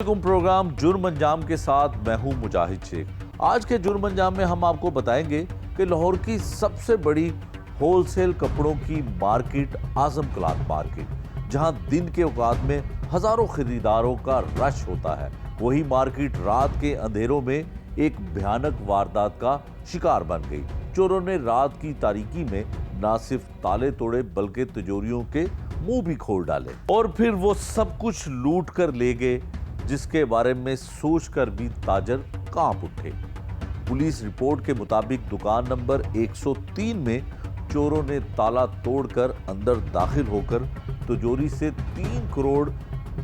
Programme जुर्म अंजाम के साथ मैं हूं मुजाहिद शेख। आज के जुर्म अंजाम में हम आपको बताएंगे कि लाहौर की सबसे बड़ी होलसेल कपड़ों की मार्केट आजम क्लॉथ मार्केट, जहां दिन के औकात में हजारों खरीदारों का रश होता है, वही मार्केट रात के अंधेरों में एक भयानक वारदात का शिकार बन गई। चोरों ने रात की तारीकी में न सिर्फ ताले तोड़े बल्कि तिजोरियों के मुंह भी खोल डाले और फिर वो सब कुछ लूट कर ले गए, जिसके बारे में सोचकर भी ताजर कांप उठे। पुलिस रिपोर्ट के मुताबिक दुकान नंबर 103 में चोरों ने ताला तोड़कर अंदर दाखिल होकर तिजोरी से 3 करोड़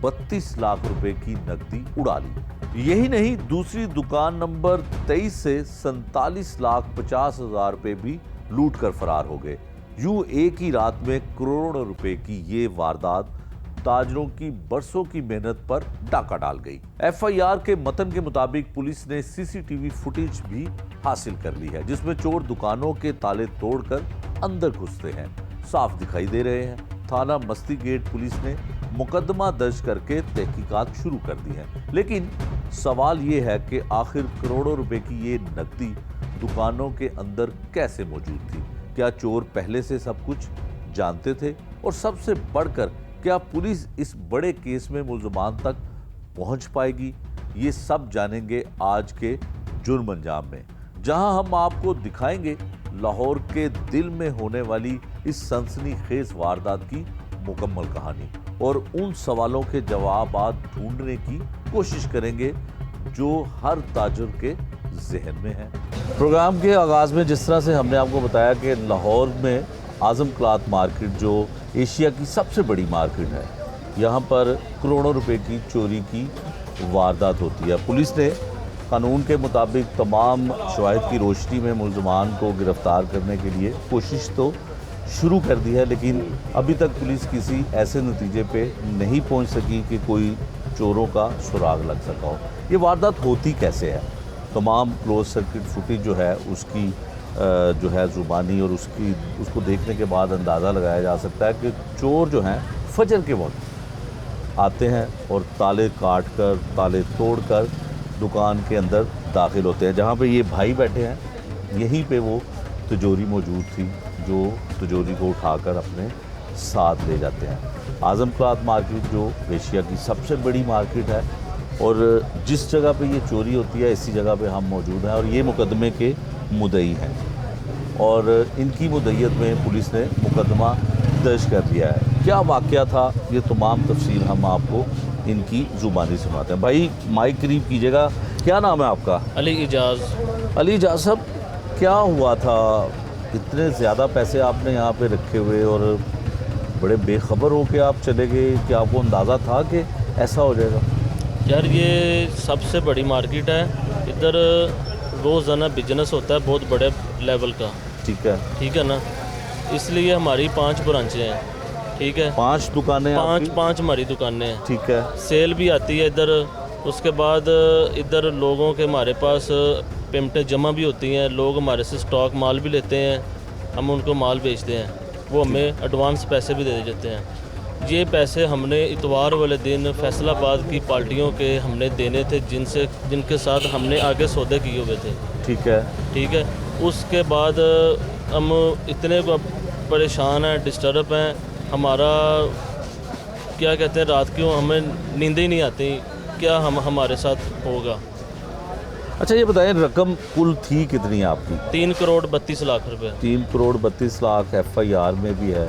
32 लाख रुपए की नकदी उड़ा ली। यही नहीं, दूसरी दुकान नंबर 23 से 47 लाख 50 हजार रुपए भी लूट कर फरार हो गए। यूं एक ही रात में करोड़ों रुपए की ये वारदात ताजरों की बरसों की मेहनत पर डाका डाल गई। एफआईआर के मतन के मुताबिक पुलिस ने सीसीटीवी फुटेज भी हासिल कर ली है, जिसमें चोर दुकानों के ताले तोड़कर अंदर घुसते हैं, साफ दिखाई दे रहे हैं। थाना मस्ती गेट पुलिस ने मुकदमा दर्ज करके तहकीकात शुरू कर दी है, लेकिन सवाल ये है कि आखिर करोड़ों रुपए की ये नकदी दुकानों के अंदर कैसे मौजूद थी? क्या चोर पहले से सब कुछ जानते थे? और सबसे बढ़कर क्या पुलिस इस बड़े केस में मुल्ज़मान तक पहुंच पाएगी? ये सब जानेंगे आज के जुर्म अंजाम में, जहां हम आपको दिखाएंगे लाहौर के दिल में होने वाली इस सनसनीखेज वारदात की मुकम्मल कहानी और उन सवालों के जवाब ढूंढने की कोशिश करेंगे जो हर ताजर के जहन में है। प्रोग्राम के आगाज में जिस तरह से हमने आपको बताया कि लाहौर में आजम क्लॉथ मार्केट, जो एशिया की सबसे बड़ी मार्केट है, यहाँ पर करोड़ों रुपए की चोरी की वारदात होती है। पुलिस ने कानून के मुताबिक तमाम शवाहिद की रोशनी में मुल्ज़मान को गिरफ्तार करने के लिए कोशिश तो शुरू कर दी है, लेकिन अभी तक पुलिस किसी ऐसे नतीजे पे नहीं पहुंच सकी कि कोई चोरों का सुराग लग सका हो। ये वारदात होती कैसे है? तमाम क्लोज सर्किट फुटेज जो है उसकी जो है ज़ुबानी और उसको देखने के बाद अंदाज़ा लगाया जा सकता है कि चोर जो हैं फजर के वक्त आते हैं और ताले काट कर, ताले तोड़ कर दुकान के अंदर दाखिल होते हैं। जहाँ पे ये भाई बैठे हैं, यहीं पे वो तिजोरी मौजूद थी, जो तिजोरी को उठाकर अपने साथ ले जाते हैं। आजम क्लॉथ मार्केट जो एशिया की सबसे बड़ी मार्केट है और जिस जगह पे ये चोरी होती है, इसी जगह पे हम मौजूद हैं और ये मुकदमे के मुद्दई हैं और इनकी मुद्दईयत में पुलिस ने मुकदमा दर्ज कर लिया है। क्या वाक़या था, ये तमाम तफसील हम आपको इनकी ज़ुबानी सुनाते हैं। भाई माइक करीब कीजिएगा। क्या नाम है आपका? अली इजाज़। अली इजाज़ साहब, क्या हुआ था? इतने ज़्यादा पैसे आपने यहाँ पे रखे हुए और बड़े बेखबर हो के आप चले गए, क्या आपको अंदाज़ा था कि ऐसा हो जाएगा? यार ये सबसे बड़ी मार्केट है, इधर रोज़ाना बिजनेस होता है बहुत बड़े लेवल का। ठीक है, ठीक है ना, इसलिए हमारी 5 ब्रांचें हैं। ठीक है, 5 दुकानें? पाँच हमारी दुकानें हैं। ठीक है। सेल भी आती है इधर। उसके बाद इधर लोगों के हमारे पास पेमेंटें जमा भी होती हैं, लोग हमारे से स्टॉक माल भी लेते हैं, हम उनको माल बेचते हैं, वो हमें एडवांस पैसे भी दे देते हैं। ये पैसे हमने इतवार वाले दिन फैसलाबाद की पार्टियों के हमने देने थे, जिनके साथ हमने आगे सौदे किए हुए थे। ठीक है। ठीक है, उसके बाद हम इतने परेशान हैं, डिस्टर्ब हैं, हमारा क्या कहते हैं, रात को हमें नींद ही नहीं आती, क्या हमारे साथ होगा। अच्छा ये बताएं, रकम कुल थी कितनी आपकी? 3 करोड़ 32 लाख रुपए। 3 करोड़ 32 लाख एफआईआर में भी है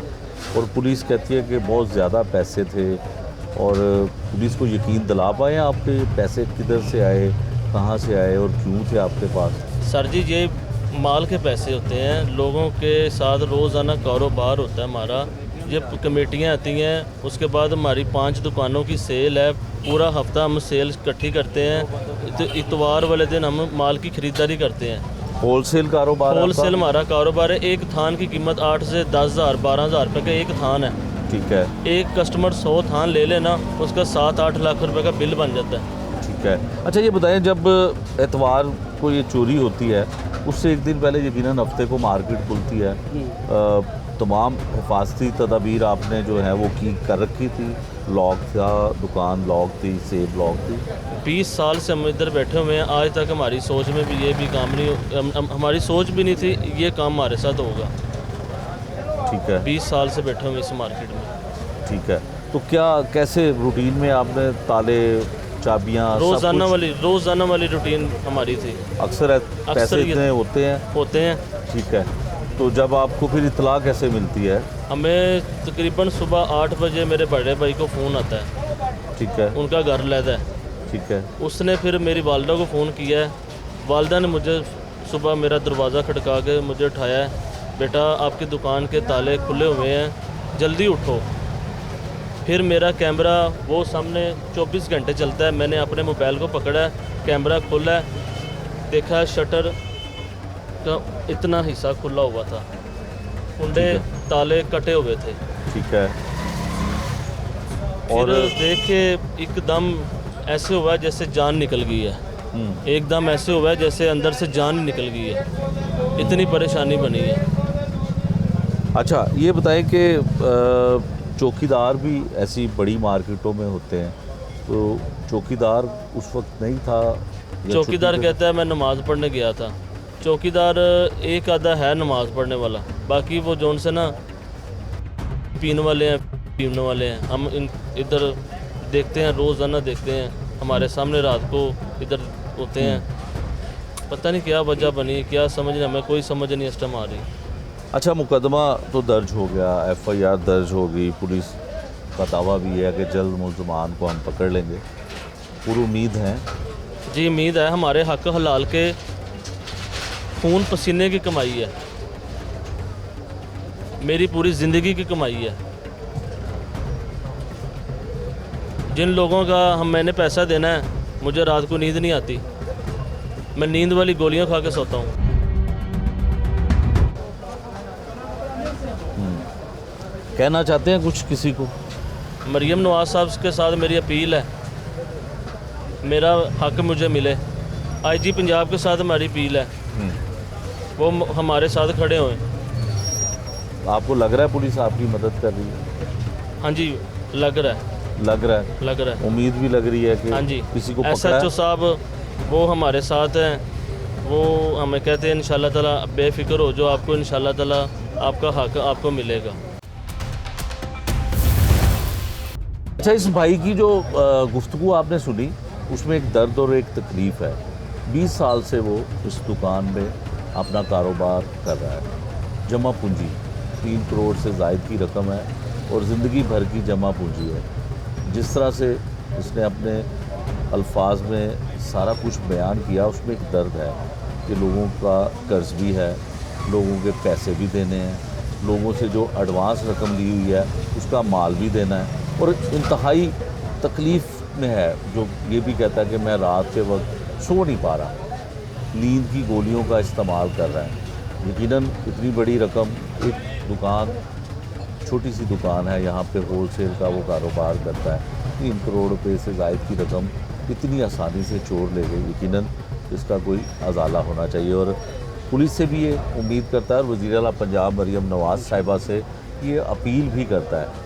और पुलिस कहती है कि बहुत ज़्यादा पैसे थे। और पुलिस को यकीन दिला पाए आपके पैसे किधर से आए, कहाँ से आए और क्यों थे आपके पास? सर जी, ये माल के पैसे होते हैं, लोगों के साथ रोज़ाना कारोबार होता है हमारा। ये कमेटियाँ आती हैं, उसके बाद हमारी 5 दुकानों की सेल है, पूरा हफ्ता हम सेल इकट्ठी करते हैं, इतवार वाले दिन हम माल की ख़रीदारी करते हैं। होलसेल कारोबार? होलसेल हमारा कारोबार है। एक थान की कीमत 8 से 10,000 12,000 रुपये का एक थान है। ठीक है। एक कस्टमर 100 थान ले लेना, उसका 7-8 लाख रुपए का बिल बन जाता है। ठीक है। अच्छा ये बताएं, जब एतवार को ये चोरी होती है, उससे एक दिन पहले यकीनन हफ्ते को मार्केट खुलती है, तमाम हिफाजती तदाबीर आपने जो है वो की कर रखी थी? लॉक था, दुकान लॉक थी, सेफ लॉक थी? 20 साल से हम इधर बैठे हुए हैं, आज तक हमारी सोच में भी ये भी काम नहीं, हमारी सोच भी नहीं थी ये काम हमारे साथ होगा। ठीक है, 20 साल से बैठे हुए इस मार्केट में। ठीक है। तो क्या कैसे रूटीन में आपने ताले, चाबियाँ, रोज़ाना वाली रूटीन हमारी थी। अक्सर पैसे ये इतने होते हैं? ठीक है। तो जब आपको फिर इतला कैसे मिलती है? हमें तकरीबन सुबह 8 बजे मेरे बड़े भाई को फ़ोन आता है। ठीक है, उनका घर लहदा है। ठीक है। उसने फिर मेरी वालदा को फ़ोन किया है। वालदा ने मुझे सुबह मेरा दरवाज़ा खटका के मुझे उठाया है, बेटा आपकी दुकान के ताले खुले हुए हैं, जल्दी उठो। फिर मेरा कैमरा वो सामने 24 घंटे चलता है, मैंने अपने मोबाइल को पकड़ा है, कैमरा खुला है, देखा है शटर का इतना हिस्सा खुला हुआ था, कुंडे ताले कटे हुए थे। ठीक है। और देख के एकदम ऐसे हुआ जैसे जान निकल गई है, एकदम ऐसे हुआ है जैसे अंदर से जान ही निकल गई है, इतनी परेशानी बनी है। अच्छा, ये बताएं कि चौकीदार भी ऐसी बड़ी मार्केटों में होते हैं, तो चौकीदार उस वक्त नहीं था? चौकीदार कहता है मैं नमाज़ पढ़ने गया था। चौकीदार एक आधा है नमाज़ पढ़ने वाला, बाकी वो जोन से ना पीने वाले हैं। हम इधर देखते हैं, रोज़ाना देखते हैं, हमारे सामने रात को इधर होते हैं। पता नहीं क्या वजह बनी, क्या समझ नहीं, हमें कोई समझ नहीं इस टाइम आ रही। अच्छा, मुकदमा तो दर्ज हो गया, FIR दर्ज हो गई, पुलिस का दावा भी है कि जल्द मुल्ज़मान को हम पकड़ लेंगे, पूरी उम्मीद है? जी उम्मीद है, हमारे हक हलाल के खून पसीने की कमाई है, मेरी पूरी ज़िंदगी की कमाई है। जिन लोगों का मैंने पैसा देना है, मुझे रात को नींद नहीं आती, मैं नींद वाली गोलियां खा के सोता हूँ। कहना चाहते हैं कुछ किसी को? मरियम नवाज़ साहब के साथ मेरी अपील है, मेरा हक मुझे मिले। IG पंजाब के साथ हमारी अपील है, वो हमारे साथ खड़े हों। आपको लग रहा है पुलिस आपकी मदद कर रही है? हाँ जी, लग रहा है। उम्मीद भी लग रही है कि हाँ जी, किसी को पकड़ा है? SHO साहब वो हमारे साथ हैं, वो हमें कहते हैं इंशाल्लाह ताला बेफिक्र हो जो, आपको इंशाल्लाह ताला आपका हक आपको मिलेगा। अच्छा, इस भाई की जो गुफ्तगू आपने सुनी, उसमें एक दर्द और एक तकलीफ़ है। 20 साल से वो इस दुकान में अपना कारोबार कर रहा है, जमा पूंजी 3 करोड़ से ज़ायद की रकम है और ज़िंदगी भर की जमा पूंजी है। जिस तरह से इसने अपने अल्फाज में सारा कुछ बयान किया, उसमें एक दर्द है कि लोगों का कर्ज भी है, लोगों के पैसे भी देने हैं, लोगों से जो एडवांस रकम ली हुई है उसका माल भी देना है, और इंतहाई तकलीफ़ में है, जो ये भी कहता है कि मैं रात के वक्त सो नहीं पा रहा, नींद की गोलियों का इस्तेमाल कर रहा है। यकीनन इतनी बड़ी रकम, एक दुकान, छोटी सी दुकान है, यहाँ पे होलसेल का वो कारोबार करता है, 3 करोड़ रुपए से ज़ायद की रकम इतनी आसानी से चोर ले गए। यकीनन इसका कोई अजाला होना चाहिए, और पुलिस से भी ये उम्मीद करता है, और वज़ीर आला पंजाब मरियम नवाज़ साहिबा से ये अपील भी करता है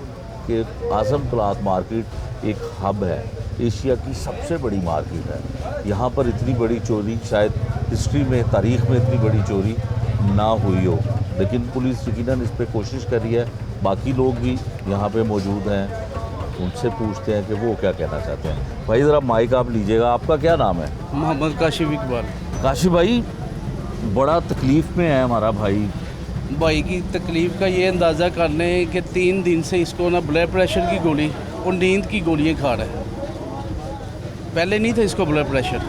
कि आज़म क्लॉथ मार्केट एक हब है, एशिया की सबसे बड़ी मार्केट है, यहाँ पर इतनी बड़ी चोरी शायद हिस्ट्री में, तारीख़ में इतनी बड़ी चोरी ना हुई हो, लेकिन पुलिस यकीनन इस पर कोशिश कर रही है। बाकी लोग भी यहाँ पे मौजूद हैं, उनसे पूछते हैं कि वो क्या कहना चाहते हैं। भाई ज़रा माइक आप लीजिएगा, आपका क्या नाम है? मोहम्मद काशिफ इकबाल। काशिफ भाई, बड़ा तकलीफ़ में है हमारा भाई की तकलीफ़ का ये अंदाज़ा कर लें कि 3 दिन से इसको ना ब्लड प्रेशर की गोली और नींद की गोलियां खा रहा है। पहले नहीं था इसको ब्लड प्रेशर,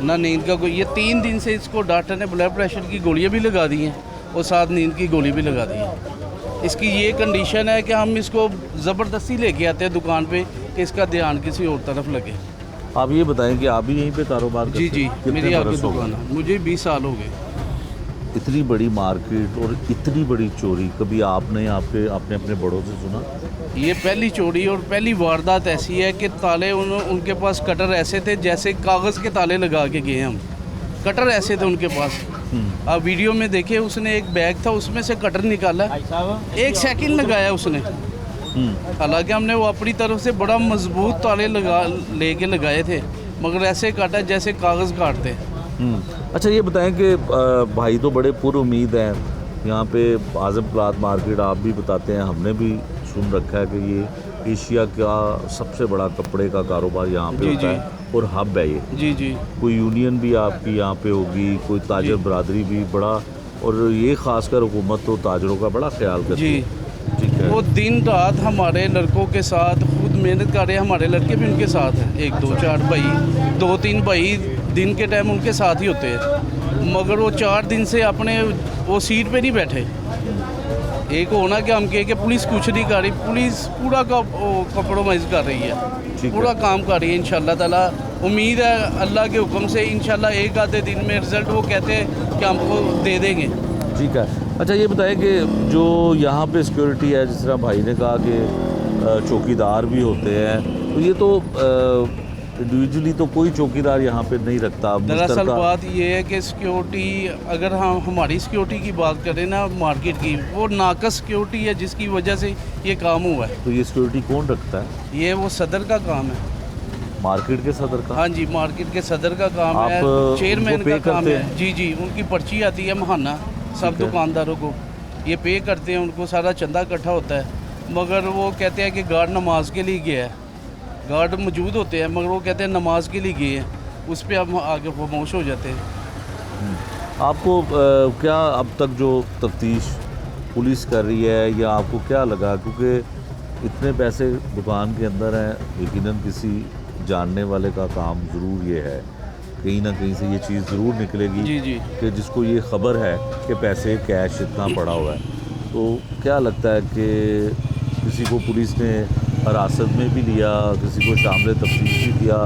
ना नींद का कोई, ये 3 दिन से इसको डॉक्टर ने ब्लड प्रेशर की गोलियां भी लगा दी हैं और साथ नींद की गोली भी लगा दी है। इसकी ये कंडीशन है कि हम इसको ज़बरदस्ती लेके आते हैं दुकान पे कि इसका ध्यान किसी और तरफ लगे। आप ये बताएं कि आप भी यहीं पे कारोबार करते हैं? जी, कितने मेरी आपकी बरस हो गए? दुकान है, मुझे 20 साल हो गए। इतनी बड़ी मार्केट और इतनी बड़ी चोरी कभी आपने आपने अपने बड़ों से सुना? ये पहली चोरी और पहली वारदात ऐसी है कि ताले उनके पास कटर ऐसे थे जैसे कागज़ के ताले लगा के गए हम, कटर ऐसे थे उनके पास। आप वीडियो में देखे, उसने एक बैग था उसमें से कटर निकाला, 1 सेकंड लगाया उसने। हालांकि हमने वो अपनी तरफ से बड़ा मजबूत ताले लेके लगाए थे, मगर ऐसे काटा जैसे कागज़ काटते। अच्छा ये बताएं कि भाई तो बड़े पुरुमीद हैं यहाँ पे आज़म क्लॉथ मार्केट, आप भी बताते हैं, हमने भी सुन रखा है कि ये एशिया का सबसे बड़ा कपड़े का कारोबार यहाँ पे जी, होता है और हब है ये। जी जी कोई यूनियन भी आपकी यहाँ पे होगी, कोई ताजर बरादरी भी बड़ा, और ये खासकर हुकूमत तो ताजरों का बड़ा ख्याल करती जी। है। ठीक है। वो दिन रात हमारे लड़कों के साथ खुद मेहनत कर रहे हैं, हमारे लड़के भी उनके साथ हैं, 1 2 4 भाई, 2 3 भाई दिन के टाइम उनके साथ ही होते हैं, मगर वो 4 दिन से अपने वो सीट पे नहीं बैठे। एक होना कि हम कहे कि पुलिस कुछ नहीं कर रही, पुलिस पूरा का कॉम्प्रोमाइज़ कर रही है, ठीक पूरा है। काम कर रही है। इंशाल्लाह ताला उम्मीद है अल्लाह के हुक्म से इंशाल्लाह एक आधे दिन में रिज़ल्ट वो कहते हैं कि हमको दे देंगे। ठीक है। अच्छा ये बताएं कि जो यहाँ पे सिक्योरिटी है, जिस तरह भाई ने कहा कि चौकीदार भी होते हैं, तो ये तो इंडिविजुअली तो कोई चौकीदार यहाँ पे नहीं रखता। दरअसल मुश्तरका- बात ये है कि सिक्योरिटी, अगर हम हमारी सिक्योरिटी की बात करें ना मार्केट की, वो नाकस सिक्योरिटी है जिसकी वजह से ये काम हुआ है। तो ये सिक्योरिटी कौन रखता है? ये वो सदर का काम है। मार्केट के सदर का? हाँ जी, मार्केट के सदर का काम आप है, चेयरमैन उनको का पे काम करते है। हैं? जी जी, उनकी पर्ची आती है महाना सब ठीक है। दुकानदारों को, ये पे करते हैं, उनको सारा चंदा इकट्ठा होता है। मगर वो कहते हैं कि गार्ड नमाज के लिए गया है, गार्ड मौजूद होते हैं मगर वो कहते हैं नमाज के लिए गए हैं, उस पर हम आगे खामोश हो जाते हैं। आपको क्या अब तक जो तफ्तीश पुलिस कर रही है, या आपको क्या लगा, क्योंकि इतने पैसे दुकान के अंदर हैं, यकीनन किसी जानने वाले का काम ज़रूर ये है, कहीं ना कहीं से ये चीज़ ज़रूर निकलेगी जी जी। कि जिसको ये खबर है कि पैसे कैश इतना पड़ा हुआ है। तो क्या लगता है कि किसी को पुलिस ने हिरासत में भी लिया, किसी को शामिल तफ्तीश भी किया,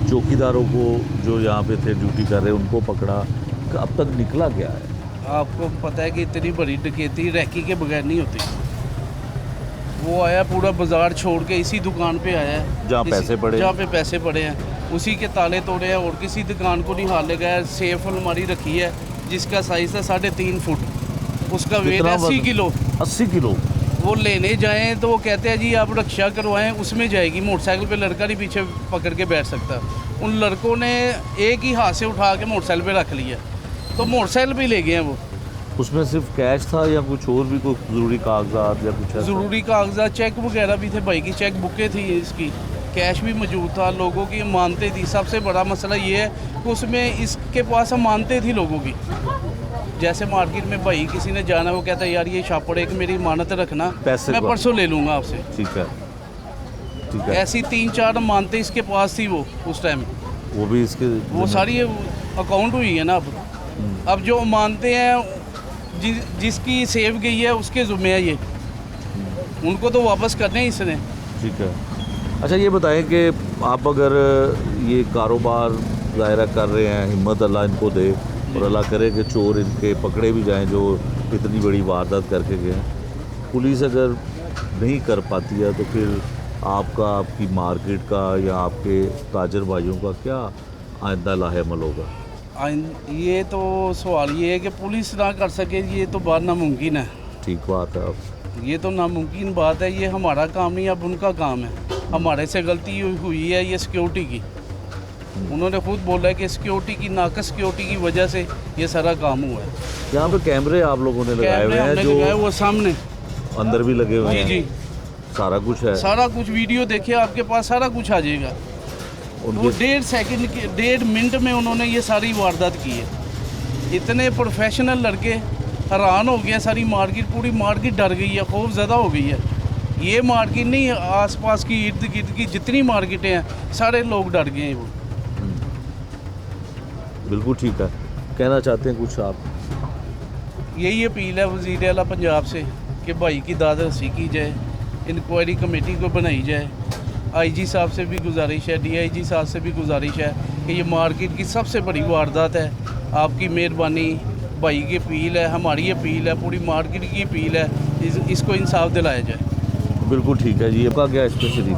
चौकीदारों को जो यहाँ पे थे ड्यूटी कर रहे उनको पकड़ा, अब तक निकला क्या है? आपको पता है कि इतनी बड़ी डकैती रैकी के बगैर नहीं होती। वो आया पूरा बाजार छोड़ के इसी दुकान पे आया है जहाँ पैसे पड़े। जहाँ पे पैसे पड़े हैं उसी के ताले तोड़े हैं, और किसी दुकान को नहीं हाथ लगाया। सेफ अलमारी रखी है जिसका साइज़ है 3.5 फुट, उसका वेट कितना है 80 वज़न? किलो। 80 किलो? वो लेने जाएं तो वो कहते हैं जी आप रक्षा करवाएं, उसमें जाएगी। मोटरसाइकिल पे लड़का नहीं पीछे पकड़ के बैठ सकता। उन लड़कों ने एक ही हाथ से उठा के मोटरसाइकिल पे रख लिया, तो मोटरसाइकिल भी ले गए हैं वो। उसमें सिर्फ कैश था या कुछ और भी, कोई ज़रूरी कागजात या कुछ ऐसा? ज़रूरी कागजात, चेक वगैरह भी थे, भाई की चेक बुकें थी, इसकी कैश भी मौजूद था, लोगों की मानते थी। सबसे बड़ा मसला ये है कि उसमें इसके पास मानते थी लोगों की। जैसे मार्केट में भाई किसी ने जाना, वो कहता है यार ये छापड़ एक मेरी मानत रखना, पैसे मैं को। परसों ले लूँगा आपसे। ठीक है, ठीक है। ऐसी 3-4 मानते इसके पास थी वो उस टाइम। वो भी इसके वो सारी अकाउंट हुई है ना अब जो मानते हैं जिसकी सेव गई है उसके ज़ुम्मे है ये, उनको तो वापस करने ही इसने। ठीक है। अच्छा ये बताएं कि आप अगर ये कारोबार ज़ाहिर कर रहे हैं, हिम्मत अल्लाह इनको दे और अल्लाह करे कि चोर इनके पकड़े भी जाएं जो इतनी बड़ी वारदात करके गए हैं। पुलिस अगर नहीं कर पाती है तो फिर आपकी मार्केट का या आपके ताजर भाइयों का क्या आइंदा लाहेअमल होगा? ये तो सवाल ये है कि पुलिस ना कर सके, ये तो बात नामुमकिन है। ठीक बात है। अब ये तो नामुमकिन बात है, ये हमारा काम नहीं, अब उनका काम है। हमारे से गलती हुई है ये सिक्योरिटी की। उन्होंने खुद बोला है कि सिक्योरिटी की, नाकस सिक्योरिटी की वजह से ये सारा काम हुआ है। यहाँ पे कैमरे आप लोगों ने लगाए हुए कैमरे हैं हमने जो लगाए वो सामने, अंदर भी लगे हुए जी हैं? जी, सारा कुछ है? सारा कुछ वीडियो देखिए, आपके पास सारा कुछ आ जाएगा। वो उनके 1.5 सेकंड के 1.5 मिनट में उन्होंने ये सारी वारदात की है। इतने प्रोफेशनल लड़के, हैरान हो गया सारी मार्केट, पूरी मार्केट डर गई है, खौफ ज़्यादा हो गई है। ये मार्केट नहीं, आसपास की इर्द गिर्द की जितनी मार्केटें हैं सारे लोग डर गए हैं। वो बिल्कुल ठीक है। कहना चाहते हैं कुछ आप? यही अपील है वज़ीर आला पंजाब से कि भाई की दाद रसी की जाए, इंक्वायरी कमेटी को बनाई जाए। आईजी साहब से भी गुजारिश है, डीआईजी साहब से भी गुजारिश है कि ये मार्केट की सबसे बड़ी वारदात है। आपकी मेहरबानी, भाई की अपील है, हमारी अपील है, पूरी मार्केट की अपील है, इसको इंसाफ दिलाया जाए। बिल्कुल ठीक है जी। आपका क्या स्पेशली?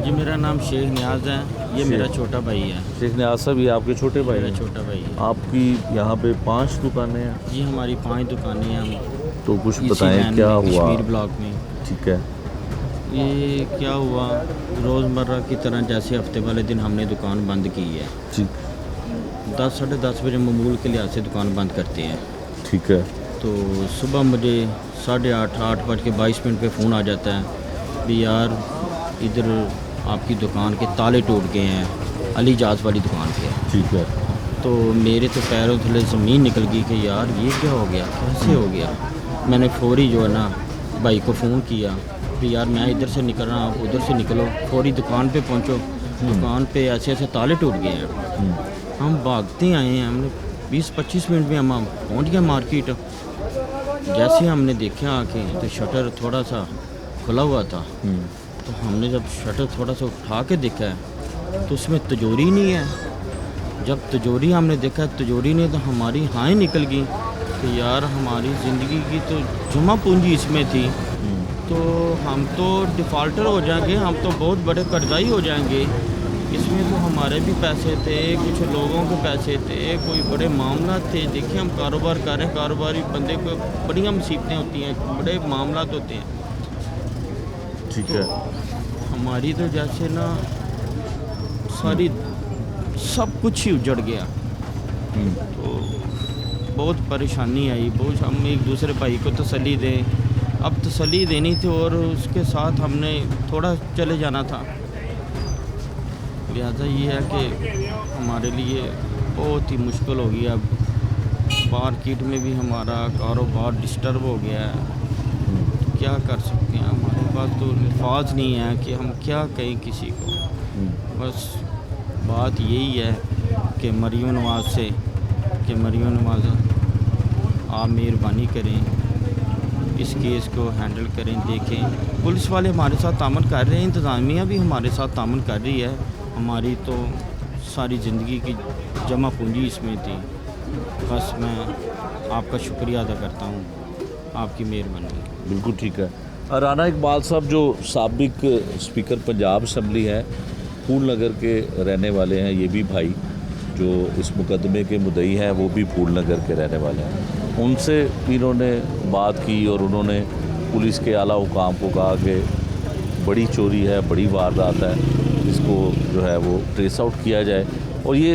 जी मेरा नाम शेख नियाज़ है। ये मेरा छोटा भाई है। शेख नियाज साहब, ये आपके छोटे भाई मेरा हैं? छोटा भाई है। आपकी यहाँ पे 5 दुकानें हैं, जी हमारी 5 दुकानें हैं। हम तो कुछ इसी बताएं लाइन क्या में, हुआ? कश्मीर ब्लॉक में। ठीक है। ये क्या हुआ, रोज़मर्रा की तरह जैसे हफ्ते वाले दिन हमने दुकान बंद की है। ठीक 10 साढ़े 10 बजे मामूल के लिहाज से दुकान बंद करते हैं। ठीक है। तो सुबह मुझे 8:30 पे फ़ोन आ जाता है भी यार इधर आपकी दुकान के ताले टूट गए हैं, अली जाज वाली दुकान पे। ठीक है। तो मेरे तो पैरों थले ज़मीन निकल गई कि यार ये क्या हो गया, कैसे हो गया। मैंने फौरी जो है ना भाई को फ़ोन किया कि यार मैं इधर से निकल रहा हूँ, आप उधर से निकलो, फौरी दुकान पे पहुँचो। दुकान पे ऐसे ऐसे ताले टूट गए हैं। हम भागते आए हैं, हमने 20-25 मिनट में हम पहुँच गए मार्केट। जैसे हमने देखा आके तो शटर थोड़ा सा खुला हुआ था। तो हमने जब शटर थोड़ा सा उठा के देखा है तो उसमें तिजोरी नहीं है। जब तिजोरी हमने देखा, तिजोरी ने तो हमारी हाँ निकल गई कि यार हमारी ज़िंदगी की तो जमा पूंजी इसमें थी, तो हम तो डिफ़ॉल्टर हो जाएंगे, हम तो बहुत बड़े कर्जाई हो जाएंगे। इसमें तो हमारे भी पैसे थे, कुछ लोगों के पैसे थे, कोई बड़े मामला थे। देखिए हम कारोबार कर रहे हैं, कारोबारी बंदे को बढ़िया मुसीबतें होती हैं, बड़े मामला होते हैं। ठीक है। हमारी तो जैसे ना सारी सब कुछ ही उजड़ गया। तो बहुत परेशानी आई, बहुत। हम एक दूसरे भाई को तसल्ली दें, अब तसल्ली देनी थी और उसके साथ हमने थोड़ा चले जाना था। लिहाजा ये है कि हमारे लिए बहुत ही मुश्किल हो गया। अब मार्केट में भी हमारा कारोबार डिस्टर्ब हो गया है। तो क्या कर सकते हैं, हमारे पास तो अल्फाज नहीं है कि हम क्या कहें किसी को। बस बात यही है कि मरियम नवाज़ से कि मरियम नवाज़ आप मेहरबानी करें, इस केस को हैंडल करें, देखें। पुलिस वाले हमारे साथ तामन कर रहे हैं, इंतज़ामिया भी हमारे साथ तामन कर रही है। हमारी तो सारी ज़िंदगी की जमा पूंजी इसमें थी। बस मैं आपका शुक्रिया अदा करता हूँ, आपकी मेहरबानी। बिल्कुल ठीक है। राना इकबाल साहब जो साबिक स्पीकर पंजाब असम्बली हैं, फूल नगर के रहने वाले हैं, ये भी भाई जो इस मुकदमे के मुद्दई हैं वो भी फूल नगर के रहने वाले हैं। उनसे इन्होंने बात की और उन्होंने पुलिस के आला हुकाम को कहा कि बड़ी चोरी है, बड़ी वारदात है, इसको जो है वो ट्रेस आउट किया जाए। और ये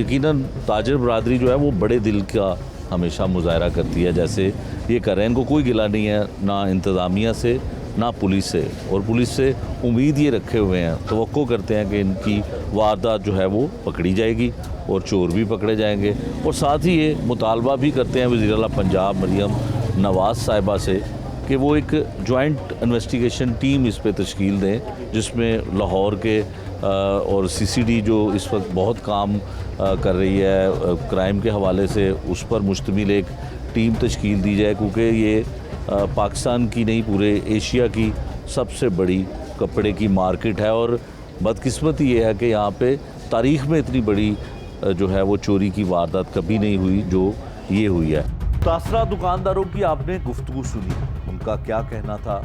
यकीनन ताजर बरादरी जो है वो बड़े दिल का हमेशा मुजाहरा करती है, जैसे ये कर रहे हैं। इनको कोई गिला नहीं है ना इंतज़ामिया से ना पुलिस से, और पुलिस से उम्मीद ये रखे हुए हैं, तवक्को करते हैं कि इनकी वारदात जो है वो पकड़ी जाएगी और चोर भी पकड़े जाएंगे। और साथ ही ये मुतालबा भी करते हैं वज़ीर आला पंजाब मरियम नवाज़ साहिबा से कि वो एक जॉइंट इन्वेस्टिगेशन टीम इस पे तश्कील दें, जिसमें लाहौर के और सीसीडी जो इस वक्त बहुत काम कर रही है क्राइम के हवाले से, उस पर मुश्तमिल एक टीम तश्कील दी जाए, क्योंकि ये पाकिस्तान की नहीं पूरे एशिया की सबसे बड़ी कपड़े की मार्केट है। और बदकिस्मती ये है कि यहाँ पे तारीख़ में इतनी बड़ी जो है वो चोरी की वारदात कभी नहीं हुई जो ये हुई है। तासरा दुकानदारों की आपने गुफ्तगू सुनी, उनका क्या कहना था,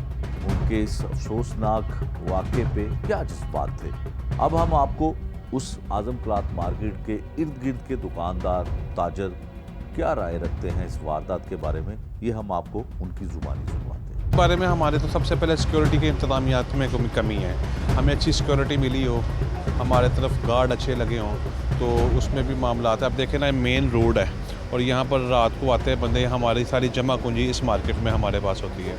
उनके इस अफसोसनाक वाक़े पे क्या जज्बात थे। अब हम आपको उस आज़म क्लॉथ मार्केट के इर्द गिर्द के दुकानदार ताजर क्या राय रखते हैं इस वारदात के बारे में, ये हम आपको उनकी ज़ुबानी सुनवाते हैं। बारे में हमारे तो सबसे पहले सिक्योरिटी के इंतज़ामियात में कमी है। हमें अच्छी सिक्योरिटी मिली हो, हमारे तरफ गार्ड अच्छे लगे हों, तो उसमें भी मामला आता है। अब देखें ना, मेन रोड है और यहाँ पर रात को आते हैं बंदे, हमारी सारी जमा पूंजी इस मार्केट में हमारे पास होती है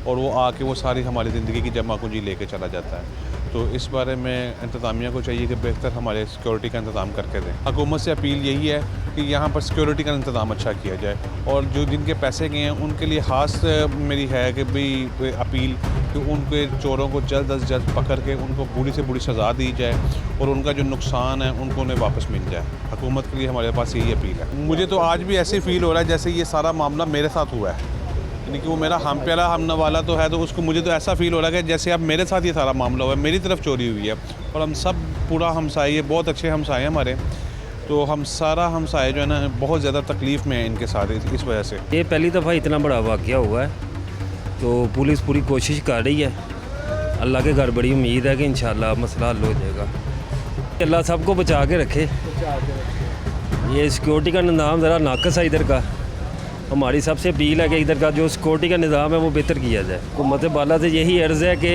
और वो आके वो सारी हमारी ज़िंदगी की जमा पूंजी लेके चला जाता है। तो इस बारे में इंतज़ामिया को चाहिए कि बेहतर हमारे सिक्योरिटी का इंतज़ाम करके दें। हुकूमत से अपील यही है कि यहाँ पर सिक्योरिटी का इंतज़ाम अच्छा किया जाए, और जो जिनके पैसे गए हैं उनके लिए ख़ास मेरी है कि भाई अपील कि उनके चोरों को जल्द अज जल्द पकड़ के उनको बुरी से बुरी सज़ा दी जाए और उनका जो नुकसान है उनको उन्हें वापस मिल जाए। हुकूमत के लिए हमारे पास यही अपील है। मुझे तो आज भी ऐसे फील हो रहा है जैसे ये सारा मामला मेरे साथ हुआ है, यानी कि वो मेरा हम प्यारा हम नवाला तो है, तो उसको मुझे तो ऐसा फील हो रहा है कि जैसे अब मेरे साथ ये सारा मामला हुआ है, मेरी तरफ चोरी हुई है। और हम सब पूरा हमसाए, ये बहुत अच्छे हमसाए हैं हमारे, तो हम सारा हमसाए जो है ना बहुत ज़्यादा तकलीफ़ में है इनके साथ इस वजह से। ये पहली दफ़ा इतना बड़ा वाक़या हुआ है, तो पुलिस पूरी कोशिश कर रही है। अल्लाह के घर बड़ी उम्मीद है कि इंशाल्लाह मसला हल हो जाएगा। अल्लाह सबको बचा के रखे। ये सिक्योरिटी का निज़ाम ज़रा नाकस है इधर का। हमारी सबसे अपील है कि इधर का जो सिक्योरिटी का निज़ाम है वो बेहतर किया जाए। हुकूमत बाला से यही अर्ज़ है कि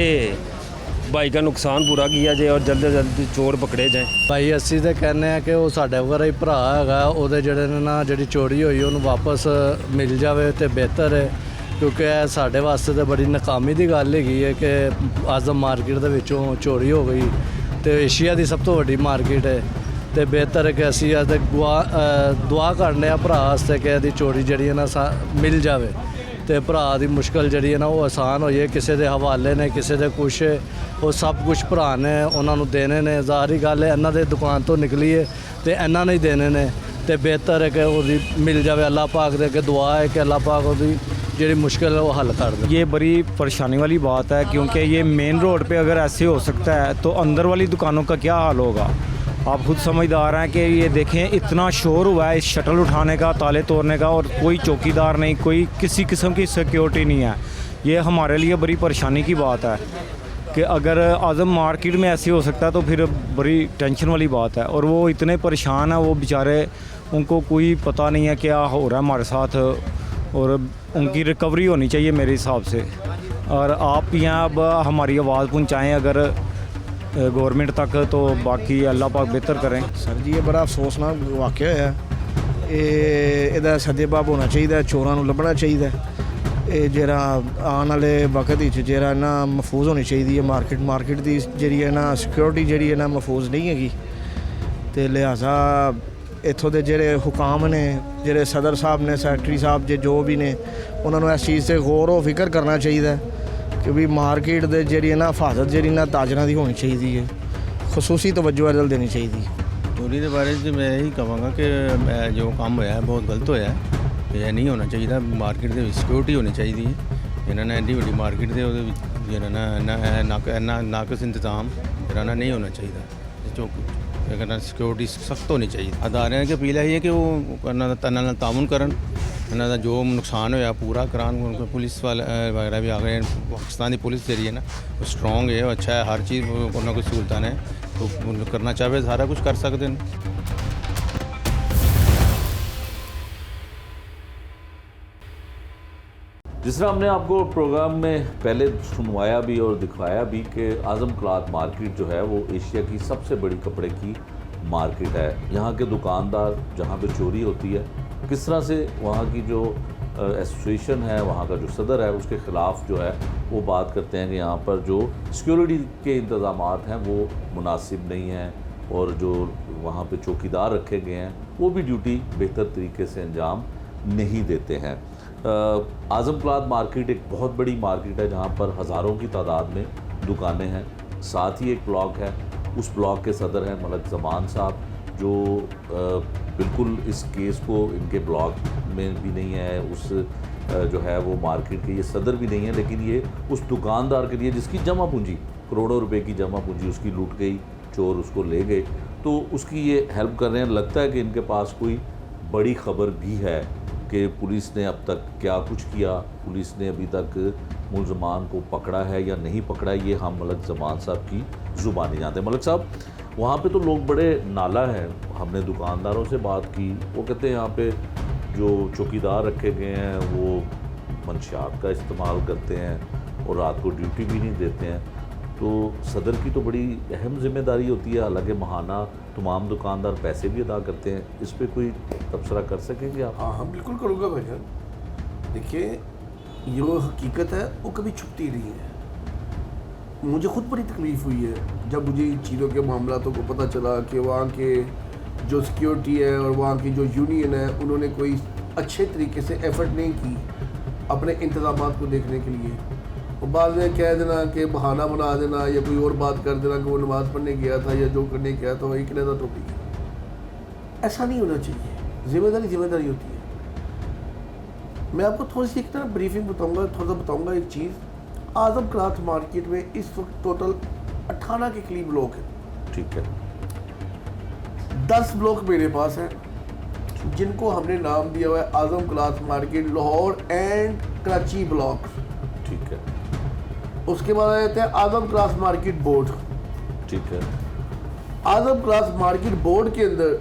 भाई का नुकसान पूरा किया जाए और जल्द से जल्द चोर पकड़े जाए। ਭਾਈ ਅਸੀਂ ਤਾਂ ਕਹਿੰਦੇ ਆ ਕਿ ਉਹ ਸਾਡੇ ਵਗੈਰਾ ਹੀ ਭਰਾ ਹੈਗਾ, ਉਹਦੇ ਜਿਹੜੇ ਨੇ ਨਾ ਜਿਹੜੀ ਚੋਰੀ ਹੋਈ ਉਹਨੂੰ ਵਾਪਸ ਮਿਲ ਜਾਵੇ ਤੇ ਬਿਹਤਰ ਹੈ, ਕਿਉਂਕਿ ਇਹ ਸਾਡੇ ਵਾਸਤੇ ਤਾਂ ਬੜੀ ਨਾਕਾਮੀ ਦੀ ਗੱਲ ਹੈਗੀ ਹੈ ਕਿ ਆਜ਼ਮ ਮਾਰਕੀਟ ਦੇ ਵਿੱਚੋਂ ਚੋਰੀ ਹੋ ਗਈ ਤੇ ਏਸ਼ੀਆ ਦੀ ਸਭ ਤੋਂ ਵੱਡੀ ਮਾਰਕੀਟ ਹੈ ਤੇ ਬਿਹਤਰ ਹੈ ਕਿ ਅਸੀਂ ਅੱਜ ਦੁਆ ਕਰਨੇ ਆ ਭਰਾ ਵਾਸਤੇ ਕਿ ਇਹਦੀ ਚੋਰੀ ਜਿਹੜੀ ਹੈ ਨਾ ਮਿਲ ਜਾਵੇ ਤੇ ਭਰਾ ਦੀ ਮੁਸ਼ਕਲ ਜਿਹੜੀ ਹੈ ਨਾ ਉਹ ਆਸਾਨ ਹੋ ਜਾਏ। ਕਿਸੇ ਦੇ ਹਵਾਲੇ ਨੇ, ਕਿਸੇ ਦੇ ਕੁਛ, ਉਹ ਸਭ ਕੁਛ ਭਰਾ ਨੇ ਉਹਨਾਂ ਨੂੰ ਦੇਣੇ ਨੇ। ਜ਼ਾਹਰੀ ਗੱਲ ਹੈ ਇਹਨਾਂ ਦੇ ਦੁਕਾਨ ਤੋਂ ਨਿਕਲੀਏ ਤੇ ਇਹਨਾਂ ਨੇ ਹੀ ਦੇਣੇ ਨੇ ਤੇ ਬਿਹਤਰ ਹੈ ਕਿ ਉਹਦੀ ਮਿਲ ਜਾਵੇ। ਅੱਲਾਹ ਪਾਕ ਦੇ ਅੱਗੇ ਦੁਆ ਹੈ कि अल्लाह पाक ਉਹਦੀ ਜਿਹੜੀ मुश्किल है वो हल कर दे। ये बड़ी परेशानी वाली बात है, क्योंकि ये मेन रोड पे अगर ऐसे हो सकता है तो अंदर वाली दुकानों का क्या हाल होगा। आप खुद समझदार हैं कि ये देखें इतना शोर हुआ है इस शटल उठाने का, ताले तोड़ने का, और कोई चौकीदार नहीं, कोई किसी किस्म की सिक्योरिटी नहीं है। ये हमारे लिए बड़ी परेशानी की बात है कि अगर आज़म मार्केट में ऐसे हो सकता है तो फिर बड़ी टेंशन वाली बात है। और वो इतने परेशान हैं, वो बेचारे, उनको कोई पता नहीं है क्या हो रहा है हमारे साथ, और उनकी रिकवरी होनी चाहिए मेरे हिसाब से। और आप यहाँ अब हमारी आवाज़ पहुँचाएँ अगर गवर्नमेंट तक, तो बाकी अल्लाह पाक बेहतर करें। सर जी ये बड़ा अफसोसनाक वाक़या है। ਇਹਦਾ ਸਦੇਬਾਬ ਹੋਣਾ ਚਾਹੀਦਾ, ਚੋਰਾਂ ਨੂੰ ਲੱਭਣਾ ਚਾਹੀਦਾ। ਇਹ ਜਿਹੜਾ ਆਉਣ ਵਾਲੇ ਵਕਤ ਵਿੱਚ ਜਿਹੜਾ ਨਾ ਮਹਿਫੂਜ਼ ਹੋਣੀ ਚਾਹੀਦੀ ਹੈ ਮਾਰਕੀਟ ਦੀ ਜਿਹੜੀ ਹੈ ਨਾ ਸਿਕਿਉਰਿਟੀ ਜਿਹੜੀ ਹੈ ਨਾ ਮਹਿਫੂਜ਼ ਨਹੀਂ ਹੈਗੀ। ਅਤੇ ਲਿਹਾਜ਼ਾ ਇੱਥੋਂ ਦੇ ਜਿਹੜੇ ਹੁਕਾਮ ਨੇ, ਜਿਹੜੇ ਸਦਰ ਸਾਹਿਬ ਨੇ, ਸੈਕਟਰੀ ਸਾਹਿਬ ਜੋ ਵੀ ਨੇ, ਉਹਨਾਂ ਨੂੰ ਇਸ ਚੀਜ਼ 'ਤੇ ਗੌਰ व ਫਿਕਰ ਕਰਨਾ ਚਾਹੀਦਾ ਕਿ ਵੀ ਮਾਰਕੀਟ ਦੇ ਜਿਹੜੀ ਹੈ ਨਾ ਹਿਫਾਜ਼ਤ ਜਿਹੜੀ ਨਾ ਤਾਜਰਾਂ ਦੀ ਹੋਣੀ ਚਾਹੀਦੀ ਹੈ, ਖਸੂਸੀ ਤਵੱਜੋ ਇਹਦੇ ਵੱਲ ਦੇਣੀ ਚਾਹੀਦੀ ਹੈ। चोरी के बारे में मैं यही कहूँगा कि जो काम होया है बहुत गलत होया है, ये नहीं होना चाहिए। मार्केट की सिक्योरिटी होनी चाहिए। इन्होंने एड्डी वड्डी मार्केट के नाकस इंतजाम इन्होंने नहीं होना चाहिए। जो सिक्योरिटी सख्त होनी चाहिए। अदारे की अपील है कि वो तामुन करन, इन्होंने जो नुकसान होया पूरा करान। उनको पुलिस वाले वगैरह भी आ गए। पाकिस्तान की पुलिस जी है ना वो स्ट्रॉन्ग है, अच्छा है, हर चीज़ को ना कोई सहूलत है, तो करना चाहे सारा कुछ कर सकते हैं। जिस तरह हमने आपको प्रोग्राम में पहले सुनवाया भी और दिखवाया भी कि आज़म क्लॉथ मार्केट जो है वो एशिया की सबसे बड़ी कपड़े की मार्केट है। यहाँ के दुकानदार जहाँ पे चोरी होती है, किस तरह से वहाँ की जो एसोसिएशन है, वहाँ का जो सदर है, उसके ख़िलाफ़ जो है वो बात करते हैं कि यहाँ पर जो सिक्योरिटी के इंतज़ाम हैं वो मुनासिब नहीं हैं, और जो वहाँ पे चौकीदार रखे गए हैं वो भी ड्यूटी बेहतर तरीके से अंजाम नहीं देते हैं। आज़म क्लॉथ मार्केट एक बहुत बड़ी मार्केट है जहाँ पर हज़ारों की तादाद में दुकानें हैं। साथ ही एक ब्लॉक है, उस ब्लॉक के सदर हैं मलक ज़मान साहब, जो बिल्कुल इस केस को इनके ब्लॉक में भी नहीं है, उस जो है वो मार्केट के ये सदर भी नहीं है, लेकिन ये उस दुकानदार के लिए जिसकी जमा पूंजी करोड़ों रुपए की जमा पूंजी उसकी लूट गई, चोर उसको ले गए, तो उसकी ये हेल्प कर रहे हैं। लगता है कि इनके पास कोई बड़ी खबर भी है कि पुलिस ने अब तक क्या कुछ किया, पुलिस ने अभी तक मुलजमान को पकड़ा है या नहीं पकड़ा, ये हम मलक ज़मान साहब की ज़ुबानी जानते हैं। मलक साहब, वहाँ पे तो लोग बड़े नाला हैं, हमने दुकानदारों से बात की, वो कहते हैं यहाँ पे जो चौकीदार रखे गए हैं वो मंशियात का इस्तेमाल करते हैं और रात को ड्यूटी भी नहीं देते हैं। तो सदर की तो बड़ी अहम जिम्मेदारी होती है, हालांकि महाना तमाम दुकानदार पैसे भी अदा करते हैं, इस पर कोई तबसरा कर सकेंगे आप? हाँ बिल्कुल करूँगा भाईजान। देखिए ये हकीकत है वो कभी छुपती नहीं है। मुझे खुद बड़ी तकलीफ़ हुई है जब मुझे इन चीज़ों के मामलों को पता चला कि वहाँ के जो सिक्योरिटी है और वहाँ की जो यूनियन है उन्होंने कोई अच्छे तरीके से एफर्ट नहीं की अपने इंतज़ामात को देखने के लिए। और बाद में कह देना कि बहाना बना देना या कोई और बात कर देना कि वो नमाज़ पढ़ने गया था या जो करने गया था वही कहना था टोपी। ऐसा नहीं होना चाहिए। जिम्मेदारी होती है। मैं आपको थोड़ी सी एक तरह ब्रीफिंग बताऊँगा, थोड़ा सा बताऊँगा एक चीज़। आज़म क्लॉथ मार्केट में इस वक्त टोटल 18 के करीब ब्लॉक हैं। ठीक है। 10 ब्लॉक मेरे पास हैं जिनको हमने नाम दिया हुआ है Azam cloth market Lahore and Karachi block. ठीक है। उसके बाद आ जाते हैं आज़म क्लॉथ मार्केट बोर्ड। ठीक है। आजम क्लास मार्केट बोर्ड के अंदर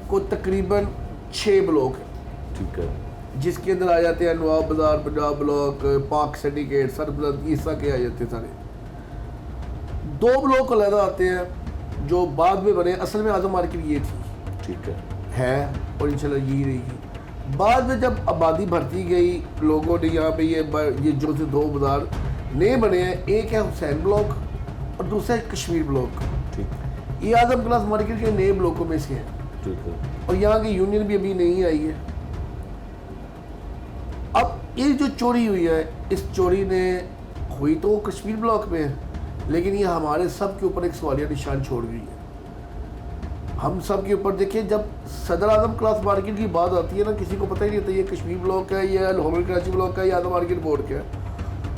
को तकरीबन 6 ब्लॉक है, ठीक है, जिसके अंदर आ जाते हैं नवाब बाजार, पंजाब ब्लॉक, पाक सिंडिकेट, सरबलंद, इस तरह के आ जाते हैं सारे। 2 ब्लॉक अलग आते हैं जो बाद में बने। असल में आजम मार्केट ये थी, ठीक है और इंशाल्लाह यही रहेगी। बाद में जब आबादी बढ़ती गई, लोगों ने यहाँ पे ये जो से 2 बाजार नए बने हैं, एक है हुसैन ब्लॉक और दूसरा है कश्मीर ब्लॉक। ठीक ये आजम क्लास मार्केट के नए ब्लॉकों में से है ठीक है। और यहाँ की यूनियन भी अभी नहीं आई है। अब ये जो चोरी हुई है, इस चोरी ने हुई तो कश्मीर ब्लॉक में है, लेकिन ये हमारे सब के ऊपर एक सवालिया निशान छोड़ गई है। हम सब के ऊपर देखिए, जब सदर आजम क्लास मार्केट की बात आती है ना, किसी को पता ही नहीं होता ये कश्मीर ब्लॉक है, ये लाहौर कराची ब्लॉक है, या आजम मार्केट बोर्ड का है।